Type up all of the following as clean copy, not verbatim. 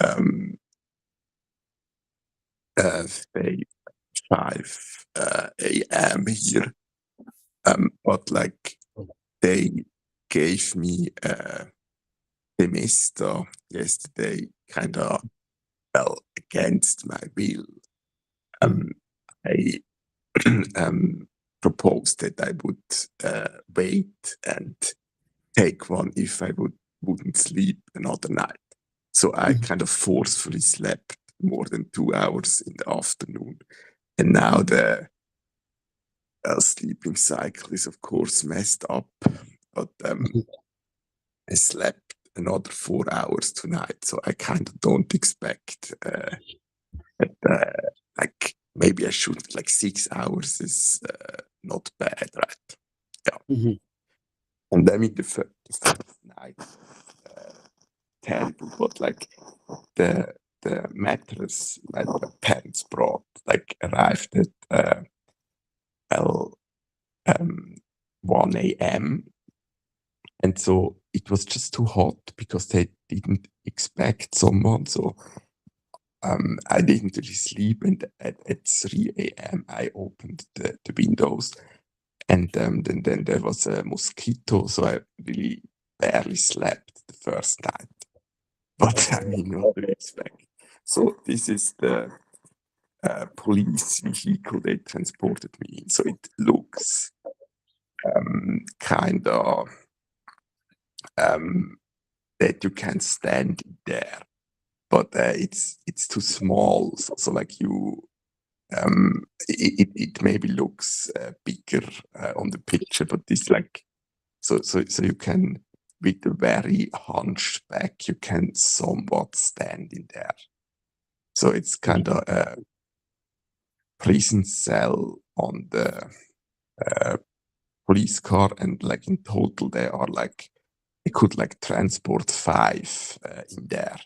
um, say 5 a.m. here. But like they gave me the mister yesterday, kind of well against my will. Um, I proposed that I would wait and take one if I wouldn't sleep another night. So I kind of forcefully slept more than 2 hours in the afternoon, and now the sleeping cycle is of course messed up. But I slept another 4 hours tonight, so I kind of don't expect that. Like maybe I should like 6 hours is not bad, right? Yeah. Mhm. And I mean the first night terrible, but like the mattress my parents brought like arrived at well 1 a.m. And so it was just too hot because they didn't expect someone. So I didn't really sleep, and at 3 a.m. I opened the windows, and then there was a mosquito, so I really barely slept the first night. But I mean, what do you expect? So this is the police vehicle they transported me in. So it looks kind of that you can stand there, but it's too small. So like it maybe looks bigger on the picture, but it's like so you can with a very hunched back you can somewhat stand in there. So it's kind of a prison cell on the uh, police car, and like in total they are like they could like transport 5 in there,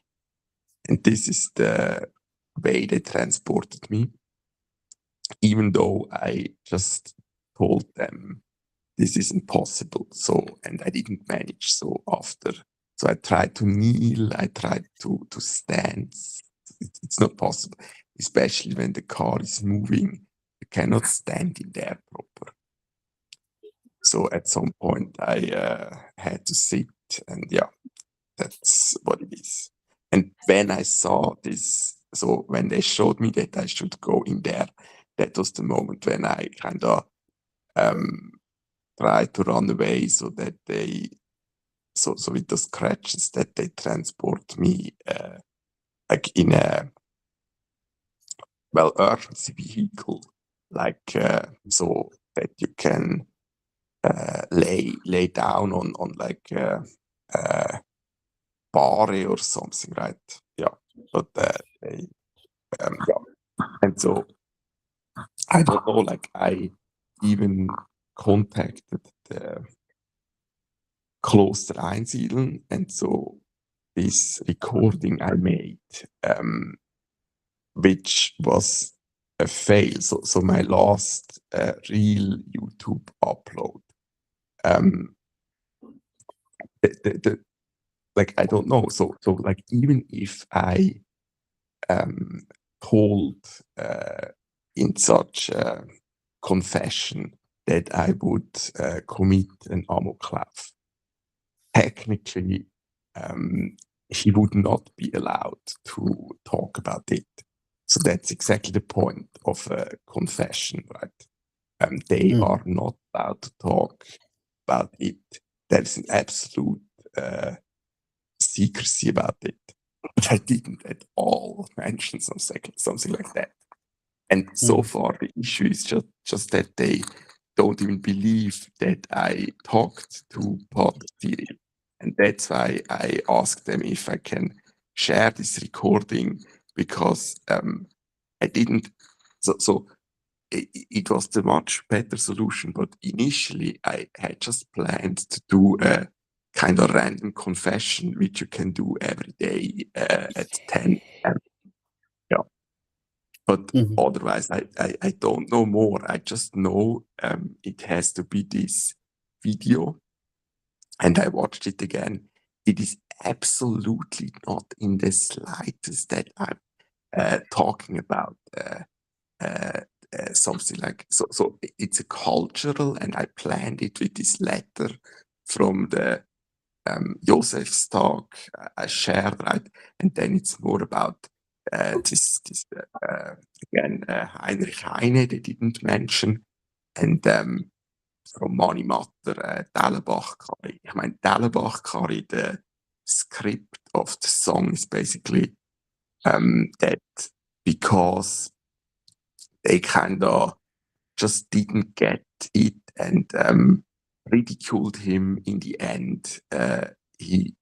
and this is the way they transported me, even though I just told them this isn't possible. So, and I didn't manage. So after, so I tried to kneel, I tried to stand. It's not possible, especially when the car is moving. You cannot stand in there proper. So at some point I had to sit, and yeah, that's what it is. And when I saw this, so when they showed me that I should go in there, that was the moment when I kind of um, tried to run away, so that they, so with the scratches that they transport me like in a well urgency vehicle, like so that you can lay down on like bar or something, right? Yeah, but they, yeah. And so I don't know, like I even contacted the Kloster Einsiedeln, and so this recording I made, which was a fail. So my last real YouTube upload, um, the like I don't know. So like even if I told in such a confession that I would commit an amoklauf, technically he would not be allowed to talk about it. So that's exactly the point of a confession, right? They are not allowed to talk about it. There's an absolute secrecy about it. But I didn't at all mention something like that. And so far, the issue is just that they don't even believe that I talked to Pater Cyril. And that's why I asked them if I can share this recording, because I didn't. So it was the much better solution. But initially, I had just planned to do a kind of random confession, which you can do every day at 10 a.m. Yeah. But otherwise, I don't know more. I just know it has to be this video. And I watched it again. It is absolutely not in the slightest that I'm talking about something like so. So it's a cultural, and I planned it with this letter from the Josef's talk I shared, right? And then it's more about this again Heinrich Heine they didn't mention, and from Mani Matter Dellenbach-Curry. Ich meine, Dellenbach-Curry, the script of the song is basically that because they kind of just didn't get it and ridiculed him in the end, he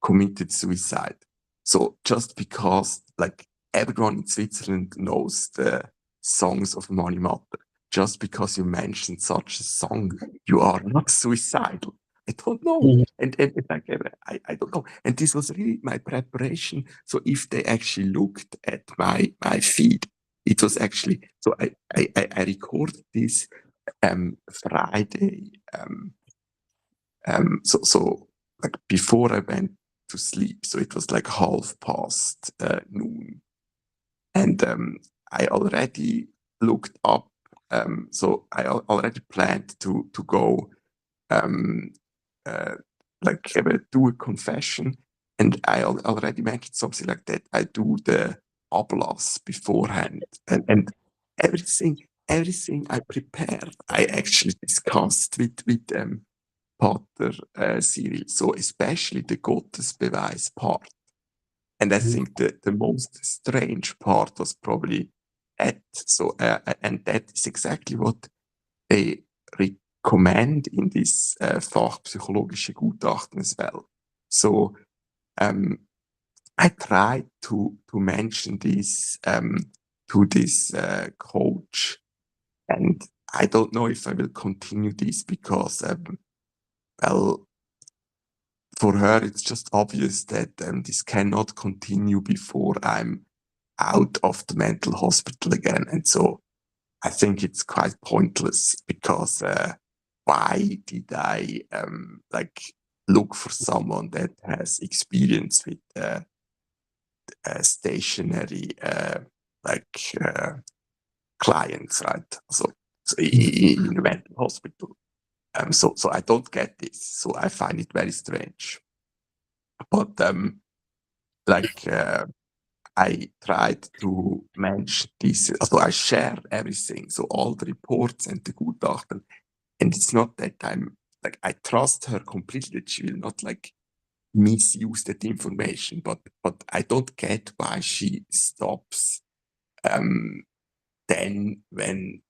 committed suicide. So just because like everyone in Switzerland knows the songs of Mani Matter, just because you mentioned such a song, you are not suicidal. I don't know. Mhm. And like, I don't know. And this was really my preparation. So if they actually looked at my feed, it was actually so I recorded this Friday. So like before I went to sleep. So it was like noon, and I already looked up. So I already planned to go um, like do a confession, and I already mentioned something like that. I do the Ablass beforehand, and everything I prepared, I actually discussed with Pater Cyril. So especially the Gottesbeweis part. And I think the most strange part was probably that. So, and that is exactly what they recommend in this fachpsychologische Gutachten as well. So, I tried to mention this to this coach, and I don't know if I will continue this because, well, for her, it's just obvious that this cannot continue before I'm out of the mental hospital again. And so I think it's quite pointless because why did I like look for someone that has experience with stationary like clients, right? So in a mental hospital. So I don't get this. So I find it very strange. But like I tried to mention this, so I share everything, so all the reports and the Gutachten, and it's not that I'm like I trust her completely that she will not like misuse that information, but I don't get why she stops then when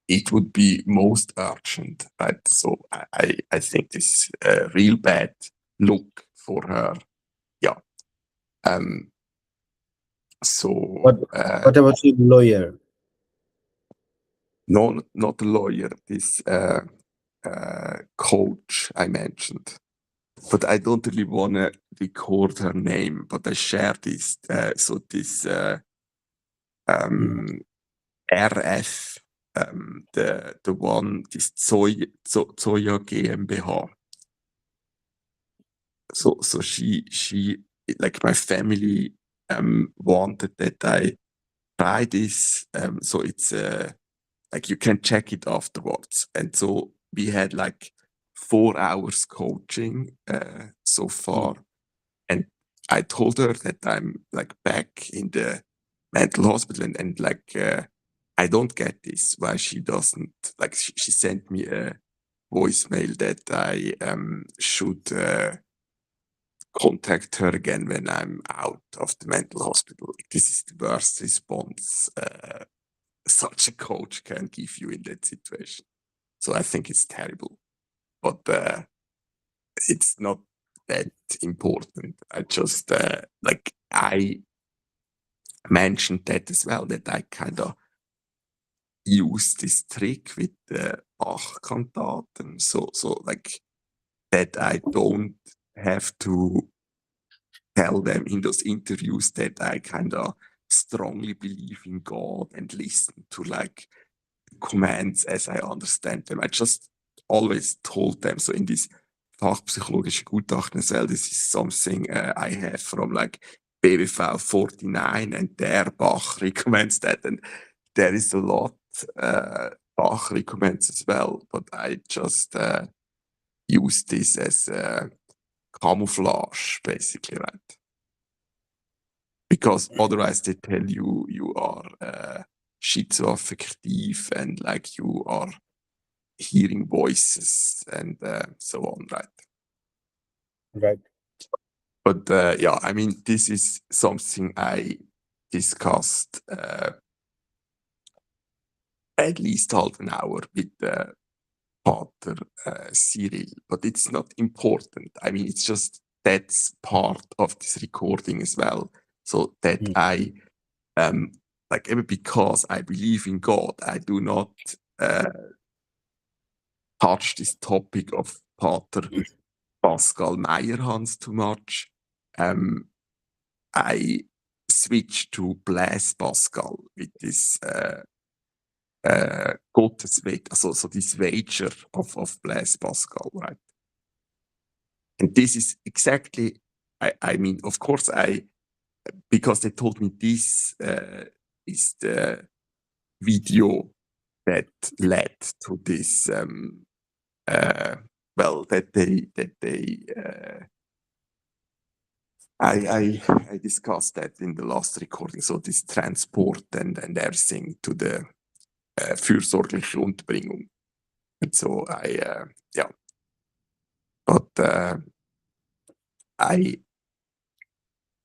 it would be most urgent, right? So I think this is a real bad look for her. Yeah. So What about the lawyer? no, not the lawyer, this coach I mentioned. But I don't really want to record her name, but I share this. So this RF, the one, this Zoya GmbH. So she like my family wanted that I try this. So it's like you can check it afterwards. And so we had like 4 hours coaching so far. And I told her that I'm like back in the mental hospital and like I don't get this, why she doesn't like she sent me a voicemail that I should contact her again when I'm out of the mental hospital. This is the worst response such a coach can give you in that situation. So I think it's terrible, but it's not that important. I just like I mentioned that as well, that I kind of use this trick with the Bach-Kantaten, so like that I don't have to tell them in those interviews that I kind of strongly believe in God and listen to like commands as I understand them. I just always told them. So in this fachpsychologische Gutachten as well. This is something I have from like BWV 49, and there Bach recommends that, and there is a lot Bach recommends as well, but I just use this as camouflage, basically, right? Because otherwise they tell you you are schizoaffective and like you are hearing voices and so on, right? Right. But yeah, I mean, this is something I discussed at least half an hour with Pater Cyril, but it's not important. I mean, it's just that's part of this recording as well. So that Mm. I, like, because I believe in God, I do not touch this topic of Pater Pascal Meyerhans too much. I switched to Blaise Pascal with this Gottesweg, so this wager of Blaise Pascal, right? And this is exactly, I mean, of course, because they told me this is the video that led to this, well, that they I discussed that in the last recording, so this transport and everything to the fürsorgliche Unterbringung. And so yeah, but I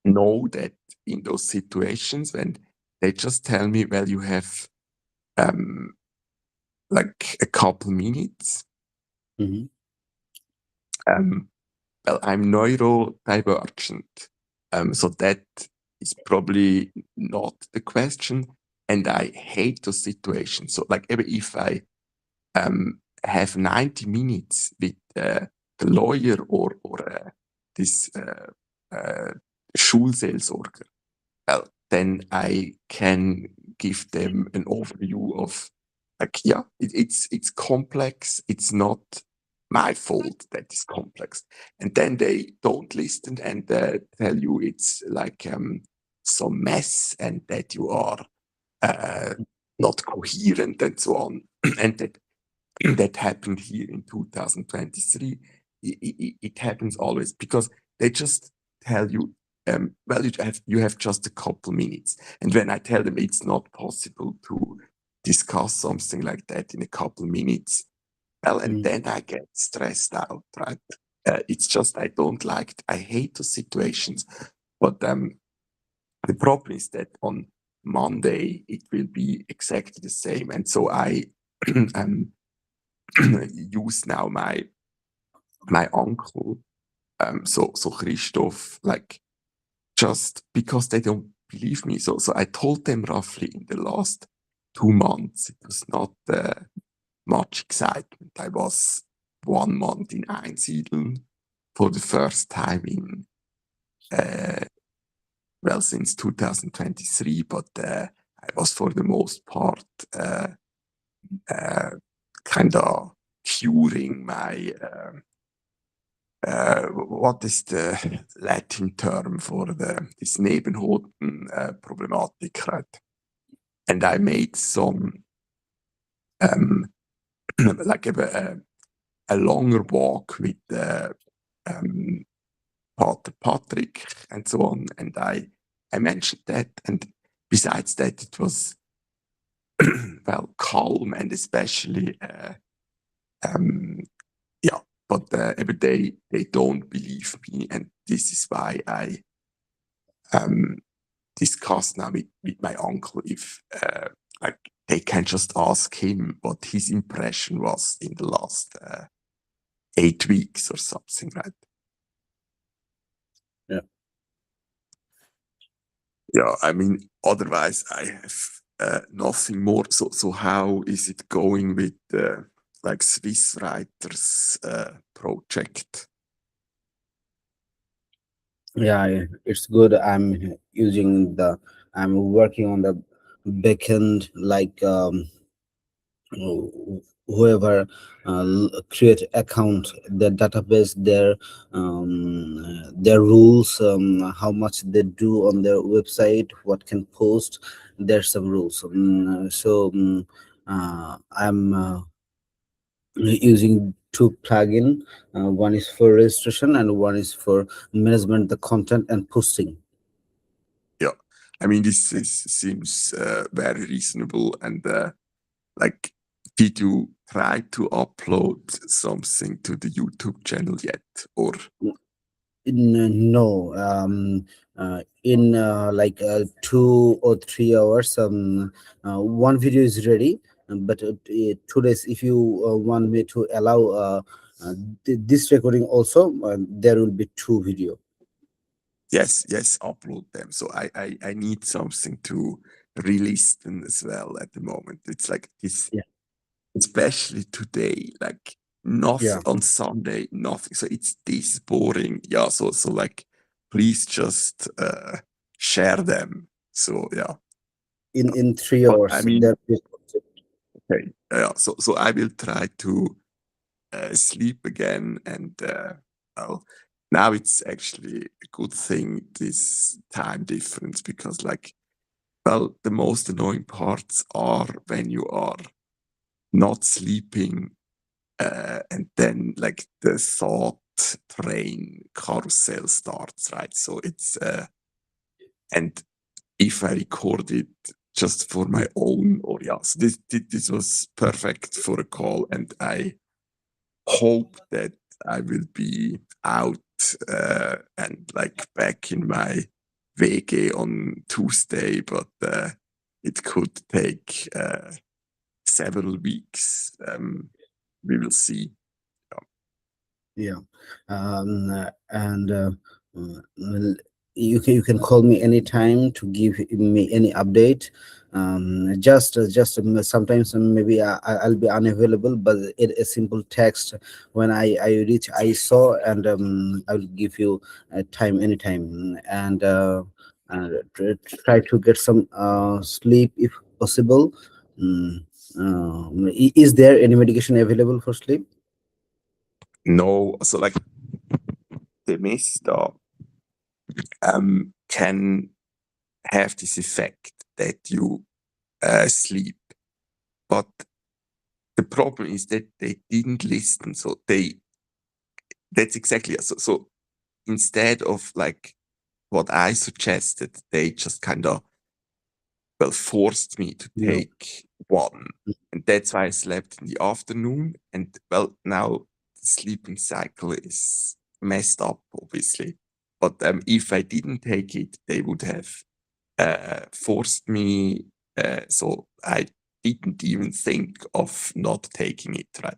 know that in those situations when they just tell me, well, you have like a couple minutes. Mhm. Well, I'm neurodivergent, so that is probably not the question. And I hate those situations. So, like, even if I have 90 minutes with the lawyer or this Schulseelsorger, well, then I can give them an overview of, like, yeah, it's complex. It's not my fault that it's complex. And then they don't listen and tell you it's like some mess and that you are uh, not coherent and so on. And that happened here in 2023. It happens always because they just tell you, well, you have just a couple minutes. And when I tell them it's not possible to discuss something like that in a couple minutes, well, and Mm. then I get stressed out, right? It's just I don't like it. I hate those situations. But the problem is that on Monday it will be exactly the same. And so I use now my uncle, so Christoph, like, just because they don't believe me. So I told them roughly in the last 2 months, it was not much excitement. I was 1 month in Einsiedeln for the first time in well, since 2023, but I was for the most part kind of curing my what is the Latin term for this Nebenhoden problematic, right? And I made some like a longer walk with Pater Patrick and so on, and I mentioned that, and besides that, it was well calm and especially yeah, but every day they don't believe me, and this is why I discuss now with my uncle if like they can just ask him what his impression was in the last 8 weeks or something, right? Yeah. Yeah, I mean, otherwise I have nothing more. So how is it going with the like Swiss Writers project? Yeah, it's good. I'm working on the backend, like whoever create account, their database, their rules, how much they do on their website, what can post. There's some rules. I'm using two plugin. One is for registration and one is for management the content and posting. Yeah, I mean, seems very reasonable. And like, did you try to upload something to the YouTube channel yet? Or No, in like 2 or 3 hours, one video is ready. But 2 days, if you want me to allow this recording also, there will be two video. yes, upload them. So I need something to release them as well at the moment. It's like this, Yeah, especially today, like yeah. nothing on Sunday, nothing. So it's this boring. Yeah, so like, please just share them. So yeah. In three But I hours, mean, there is. okay, yeah. So I will try to sleep again, and well, now it's actually a good thing, this time difference, because like, well, the most annoying parts are when you are not sleeping, and then like the thought train carousel starts, right? So it's and if I record it just for my own, or yeah, so this was perfect for a call, and I hope that I will be out and like back in my WG on Tuesday, but it could take several weeks. We will see. Yeah, and well, you can call me anytime to give me any update. Just sometimes maybe I'll be unavailable, but a simple text when I reach I saw, and I'll give you time anytime. And try to get some sleep if possible. Mm, is there any medication available for sleep? No, so like the mist can have this effect that you sleep, but the problem is that they didn't listen. So that's exactly, so instead of like what I suggested, they just kind of, well, forced me to Yeah. take one. And that's why I slept in the afternoon. And well, now the sleeping cycle is messed up, obviously. But if I didn't take it, they would have forced me. So I didn't even think of not taking it, right?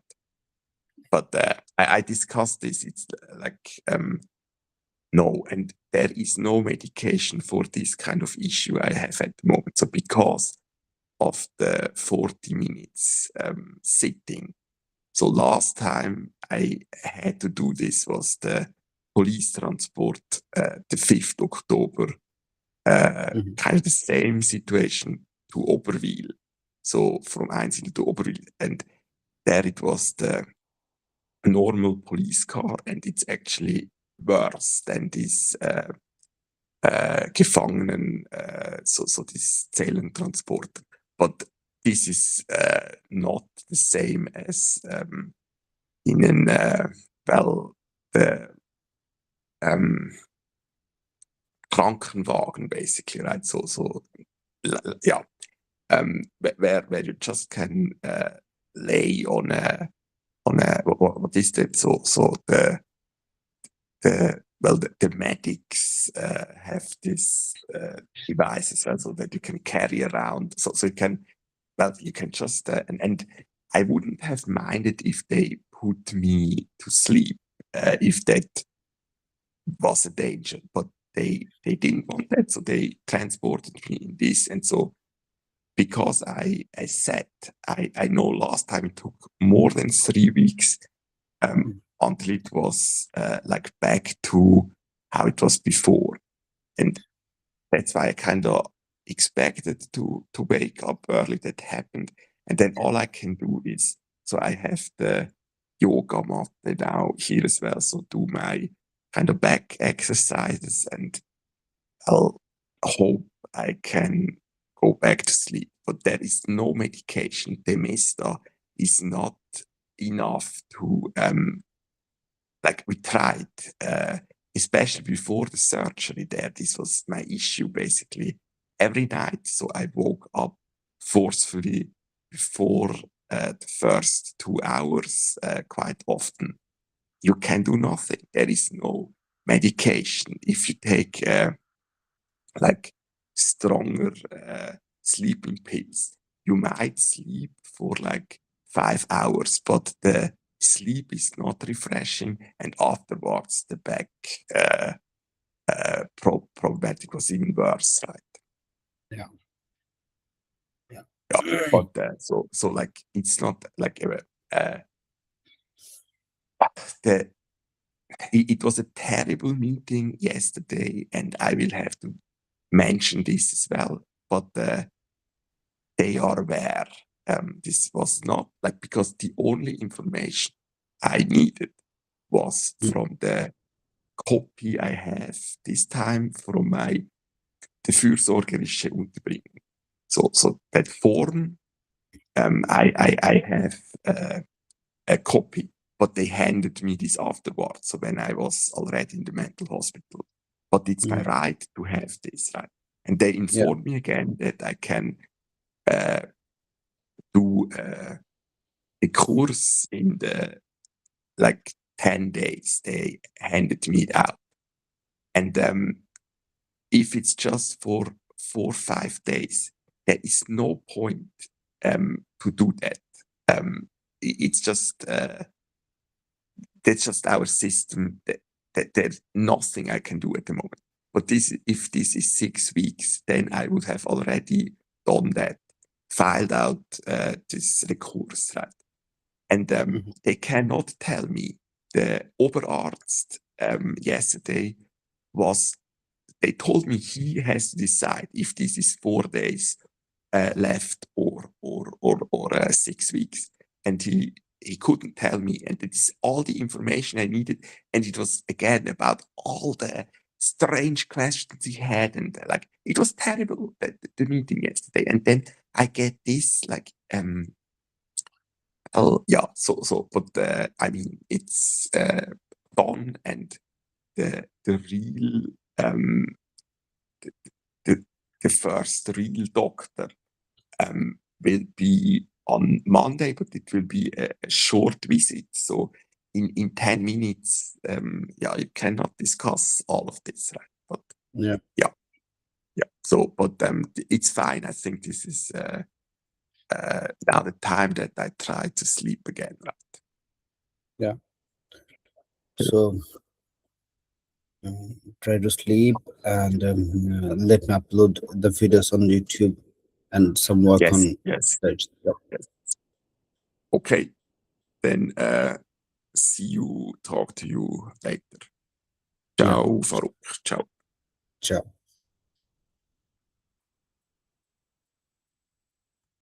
But I discussed this. It's like, no, and there is no medication for this kind of issue I have at the moment. So because of the 40 minutes sitting. So last time I had to do this was the police transport, the 5th October, Mhm. kind of the same situation to Oberwil. So from Einsiedeln to Oberwil. And there it was the normal police car, and it's actually worse than this Gefangenen, so this Zellentransport. But this is not the same as in an, well, the Krankenwagen, basically, right? So yeah, where you just can lay on a what is that? So the medics have this device as well, so that you can carry around. So you can, well, you can just and I wouldn't have minded if they put me to sleep if that was a danger, but they didn't want that, so they transported me in this. And so because I said I know last time it took more than 3 weeks until it was like back to how it was before. And that's why I kind of expected to wake up early. That happened. And then all I can do is So I have the yoga mat now here as well. So do my kind of back exercises, and I'll hope I can go back to sleep. But there is no medication. Temesta is not enough to like we tried, especially before the surgery there. This was my issue basically every night. So I woke up forcefully before the first 2 hours quite often. You can do nothing. There is no medication. If you take like stronger sleeping pills, you might sleep for like 5 hours, but the sleep is not refreshing, and afterwards the back problematic was even worse, right? Yeah. Yeah. Yeah, but so like it's not like the it was a terrible meeting yesterday, and I will have to mention this as well. But they are aware. This was not like, because the only information I needed was from the copy I have this time from my the fürsorgerische Unterbringung. So that form, I have a copy, but they handed me this afterwards. So when I was already in the mental hospital, but it's my right to have this, right? And they informed me again that I can do a course in the like 10 days. They handed me it out. And if it's just for 4 or 5 days, there is no point to do that. It's just that's just our system. That there's nothing I can do at the moment. But if this is 6 weeks, then I would have already done that, filed out this recourse, right? And they cannot tell me. The Oberarzt yesterday they told me he has to decide if this is 4 days left or 6 weeks, and he couldn't tell me, and it is all the information I needed, and it was again about all the strange questions he had, and like it was terrible the meeting yesterday, and then I get this like well, yeah, but I mean it's done, and the real the, the the first real doctor will be on Monday, but it will be a short visit. So in 10 minutes, yeah, you cannot discuss all of this, right? But Yeah. So, but it's fine. I think this is now the time that I try to sleep again, right? Yeah. So try to sleep and let me upload the videos on YouTube and some work Yes, on yes, that. Yeah. yes. Okay, then talk to you later. Yeah. Ciao, Farouk. Ciao. Ciao.